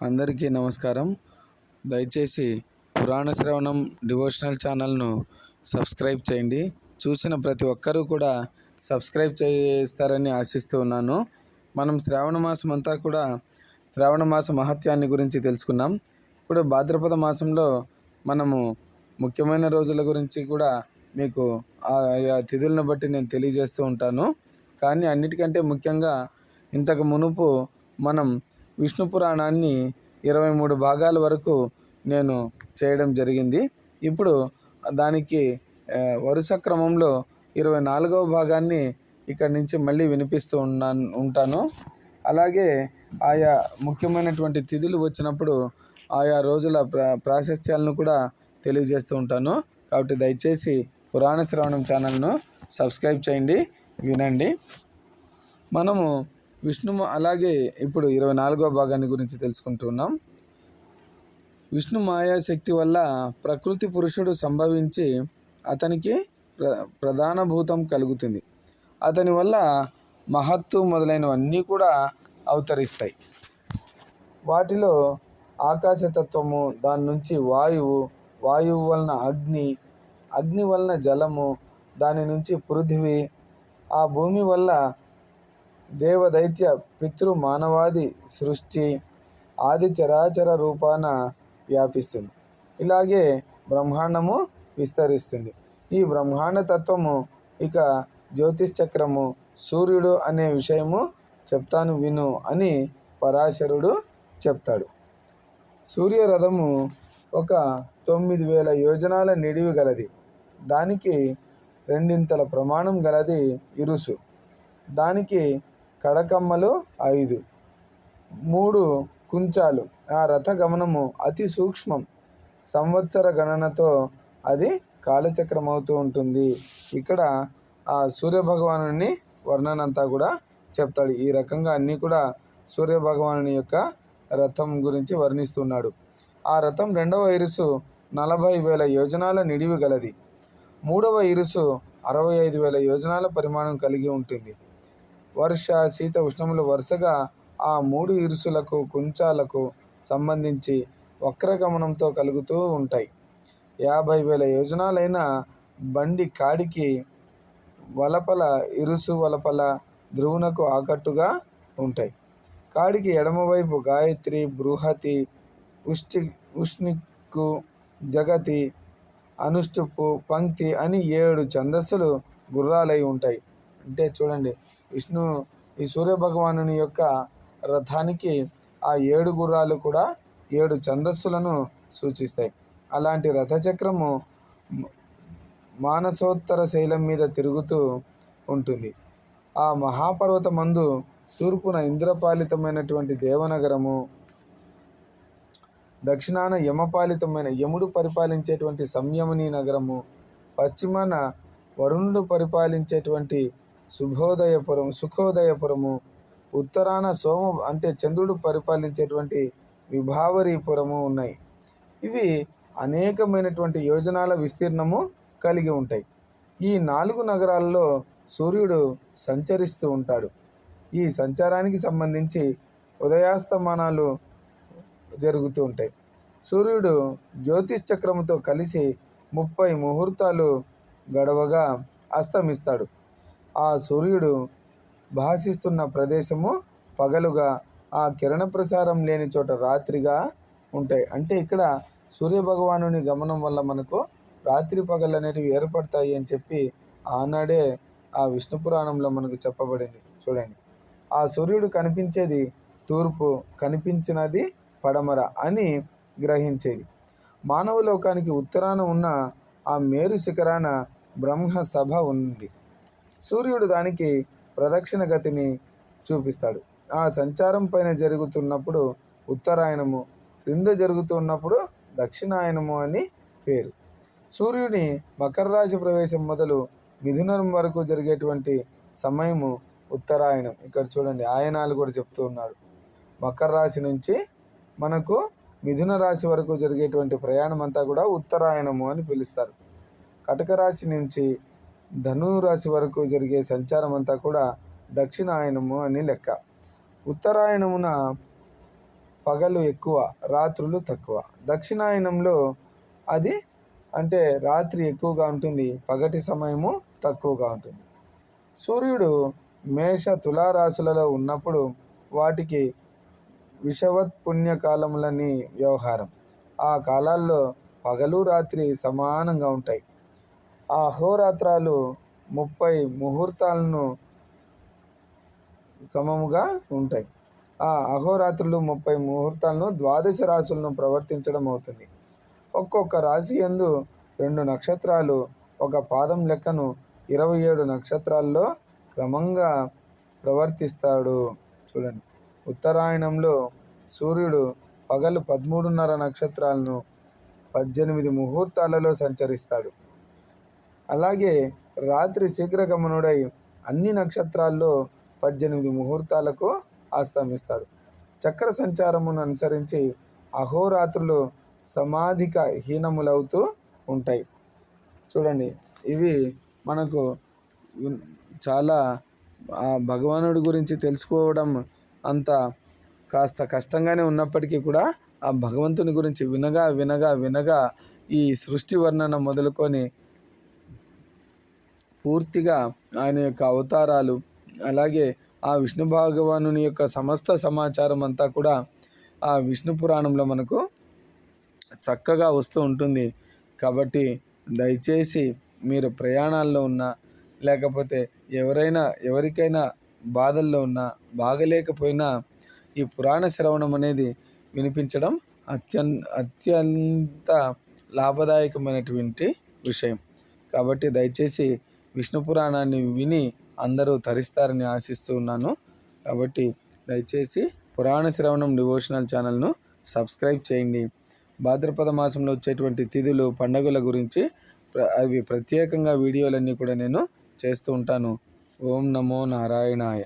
అందరికీ నమస్కారం. దయచేసి పురాణ శ్రవణం డివోషనల్ ఛానల్ను సబ్స్క్రైబ్ చేయండి. చూసిన ప్రతి ఒక్కరూ కూడా సబ్స్క్రైబ్ చేస్తారని ఆశిస్తూ ఉన్నాను. మనం శ్రావణ మాసం అంతా కూడా శ్రావణ మాస మహత్యాన్ని గురించి తెలుసుకున్నాం. ఇప్పుడు భాద్రపద మాసంలో మనము ముఖ్యమైన రోజుల గురించి కూడా మీకు ఆయా తిథులను బట్టి నేను తెలియజేస్తూ ఉంటాను. కానీ అన్నిటికంటే ముఖ్యంగా ఇంతకు మునుపు మనం విష్ణు పురాణాన్ని 23 భాగాల వరకు నేను చేయడం జరిగింది. ఇప్పుడు దానికి వరుస క్రమంలో 24వ భాగాన్ని ఇక్కడి నుంచి మళ్ళీ వినిపిస్తూ ఉంటాను. అలాగే ఆయా ముఖ్యమైనటువంటి తిథులు వచ్చినప్పుడు ఆయా రోజుల ప్రాశస్త్యాలను కూడా తెలియజేస్తూ ఉంటాను. కాబట్టి దయచేసి పురాణ శ్రవణం ఛానల్ను సబ్స్క్రైబ్ చేయండి, వినండి. మనము అలాగే ఇప్పుడు 24వ భాగాన్ని గురించి తెలుసుకుంటున్నాం. విష్ణు మాయాశక్తి వల్ల ప్రకృతి పురుషుడు సంభవించి అతనికి ప్రధానభూతం కలుగుతుంది. అతని వల్ల మహత్తు మొదలైనవన్నీ కూడా అవతరిస్తాయి. వాటిలో ఆకాశతత్వము, దాని నుంచి వాయువు వలన అగ్ని వలన జలము, దాని నుంచి పృథివీ, ఆ భూమి వల్ల దేవదైత్య పితృ మానవాది సృష్టి ఆది చరాచర రూపాన వ్యాపిస్తుంది. ఇలాగే బ్రహ్మాండము విస్తరిస్తుంది. ఈ బ్రహ్మాండ తత్వము ఇక జ్యోతిశ్చక్రము, సూర్యుడు అనే విషయము చెప్తాను విను అని పరాశరుడు చెప్తాడు. సూర్యరథము ఒక 9,000 యోజనాల నిడివి గలది. దానికి 2 ప్రమాణం గలది ఇరుసు. దానికి కడకమ్మలు 5, 3 కుంచాలు. ఆ రథ గమనము అతి సూక్ష్మం. సంవత్సర గణనతో అది కాలచక్రం అవుతూ ఉంటుంది. ఇక్కడ ఆ సూర్యభగవానుని వర్ణనంతా కూడా చెప్తాడు. ఈ రకంగా అన్నీ కూడా సూర్యభగవానుని యొక్క రథం గురించి వర్ణిస్తున్నాడు. ఆ రథం 2వ ఇరుసు 40,000 యోజనాల నిడివి గలది. 3వ ఇరుసు 65,000 యోజనాల పరిమాణం కలిగి ఉంటుంది. వర్ష, శీత, ఉష్ణములు వరుసగా ఆ 3 ఇరుసులకు కుంచాలకు సంబంధించి వక్రగమనంతో కలుగుతూ ఉంటాయి. 50,000 యోజనాలైన బండి కాడికి ఇరుసు వలపల ధ్రువునకు ఆకట్టుగా ఉంటాయి. కాడికి ఎడమవైపు గాయత్రి, బృహతి, ఉష్ణిక్కు, జగతి, అనుష్టుప్పు, పంక్తి అని 7 ఛందస్సులు గుర్రాలై ఉంటాయి. అంటే చూడండి, ఈ సూర్యభగవానుని యొక్క రథానికి ఆ 7 గుర్రాలు కూడా 7 ఛందస్సులను సూచిస్తాయి. అలాంటి రథచక్రము మానసోత్తర శైలం మీద తిరుగుతూ ఉంటుంది. ఆ మహాపర్వత మందు తూర్పున ఇంద్రపాలితమైనటువంటి దేవనగరము, దక్షిణాన యమపాలితమైన యముడు పరిపాలించేటువంటి సంయమని నగరము, పశ్చిమాన వరుణుడు పరిపాలించేటువంటి సుఖోదయపురము, ఉత్తరాన చంద్రుడు పరిపాలించేటువంటి విభావరీపురము ఉన్నాయి. ఇవి అనేకమైనటువంటి యోజనాల విస్తీర్ణము కలిగి ఉంటాయి. ఈ 4 నగరాల్లో సూర్యుడు సంచరిస్తూ ఉంటాడు. ఈ సంచారానికి సంబంధించి ఉదయాస్తమానాలు జరుగుతూ ఉంటాయి. సూర్యుడు జ్యోతిశ్చక్రముతో కలిసి 30 ముహూర్తాలు గడవగా అస్తమిస్తాడు. ఆ సూర్యుడు భాసిస్తున్న ప్రదేశము పగలుగా, ఆ కిరణ ప్రసారం లేని చోట రాత్రిగా ఉంటాయి. అంటే ఇక్కడ సూర్యభగవానుని గమనం వల్ల మనకు రాత్రి పగలు అనేటివి ఏర్పడతాయి అని చెప్పి ఆనాడే ఆ విష్ణు పురాణంలో మనకు చెప్పబడింది. చూడండి, ఆ సూర్యుడు కనిపించేది తూర్పు, కనిపించినది పడమర అని గ్రహించేది. మానవ లోకానికి ఉత్తరాన ఉన్న ఆ మేరు శిఖరాన బ్రహ్మ సభ ఉంది. సూర్యుడు దానికి ప్రదక్షిణ గతిని చూపిస్తాడు. ఆ సంచారం పైన జరుగుతున్నప్పుడు ఉత్తరాయణము, క్రింద జరుగుతున్నప్పుడు దక్షిణాయనము అని పేరు. సూర్యుని మకర రాశి ప్రవేశం మొదలు మిథునం వరకు జరిగేటువంటి సమయము ఉత్తరాయణం. ఇక్కడ చూడండి, ఆయనాలు కూడా చెప్తూ ఉన్నాడు. మకర రాశి నుంచి మనకు మిథున రాశి వరకు జరిగేటువంటి ప్రయాణం అంతా కూడా ఉత్తరాయణము అని పిలుస్తారు. కటక రాశి నుంచి ధనురాశి వరకు జరిగే సంచారం అంతా కూడా దక్షిణాయనము అని లెక్క. ఉత్తరాయణమున పగలు ఎక్కువ, రాత్రులు తక్కువ. దక్షిణాయనంలో అది అంటే రాత్రి ఎక్కువగా ఉంటుంది, పగటి సమయము తక్కువగా ఉంటుంది. సూర్యుడు మేష తులారాశులలో ఉన్నప్పుడు వాటికి విషవత్ పుణ్యకాలములని వ్యవహారం. ఆ కాలాల్లో పగలు రాత్రి సమానంగా ఉంటాయి. ఆ అహోరాత్రాలు 30 ముహూర్తాలను సమముగా ఉంటాయి. ఆ అహోరాత్రులు 30 ముహూర్తాలను ద్వాదశ రాశులను ప్రవర్తించడం అవుతుంది. ఒక్కొక్క రాశి యందు 2 నక్షత్రాలు ఒక పాదం లెక్కను 27 నక్షత్రాల్లో క్రమంగా ప్రవర్తిస్తాడు. చూడండి, ఉత్తరాయణంలో సూర్యుడు పగలు 13.5 నక్షత్రాలను 18 ముహూర్తాలలో సంచరిస్తాడు. అలాగే రాత్రి శీఘ్రగమనుడై అన్ని నక్షత్రాల్లో 18 ముహూర్తాలకు అస్తమిస్తాడు. చక్ర సంచారమును అనుసరించి అహోరాత్రులు సమాధిక హీనములవుతూ ఉంటాయి. చూడండి, ఇవి మనకు చాలా భగవానుడి గురించి తెలుసుకోవడం అంత కాస్త కష్టంగానే ఉన్నప్పటికీ కూడా ఆ భగవంతుని గురించి వినగా వినగా వినగా ఈ సృష్టి వర్ణన మొదలుకొని పూర్తిగా ఆయన యొక్క అవతారాలు, అలాగే ఆ విష్ణు భగవానుని యొక్క సమస్త సమాచారం అంతా కూడా ఆ విష్ణు పురాణంలో మనకు చక్కగా వస్తూ ఉంటుంది. కాబట్టి దయచేసి మీరు ప్రయాణాల్లో ఉన్నా, లేకపోతే ఎవరికైనా బాధల్లో ఉన్నా, బాగలేకపోయినా ఈ పురాణ శ్రవణం అనేది వినిపించడం అత్యంత లాభదాయకమైనటువంటి విషయం. కాబట్టి దయచేసి విష్ణు పురాణాన్ని విని అందరూ తరిస్తారని ఆశిస్తూ ఉన్నాను. కాబట్టి దయచేసి పురాణ శ్రవణం డివోషనల్ ఛానల్ను సబ్స్క్రైబ్ చేయండి. భాద్రపద మాసంలో వచ్చేటువంటి తిథులు, పండుగల గురించి అవి ప్రత్యేకంగా వీడియోలన్నీ కూడా నేను చేస్తూ ఉంటాను. ఓం నమో నారాయణాయ.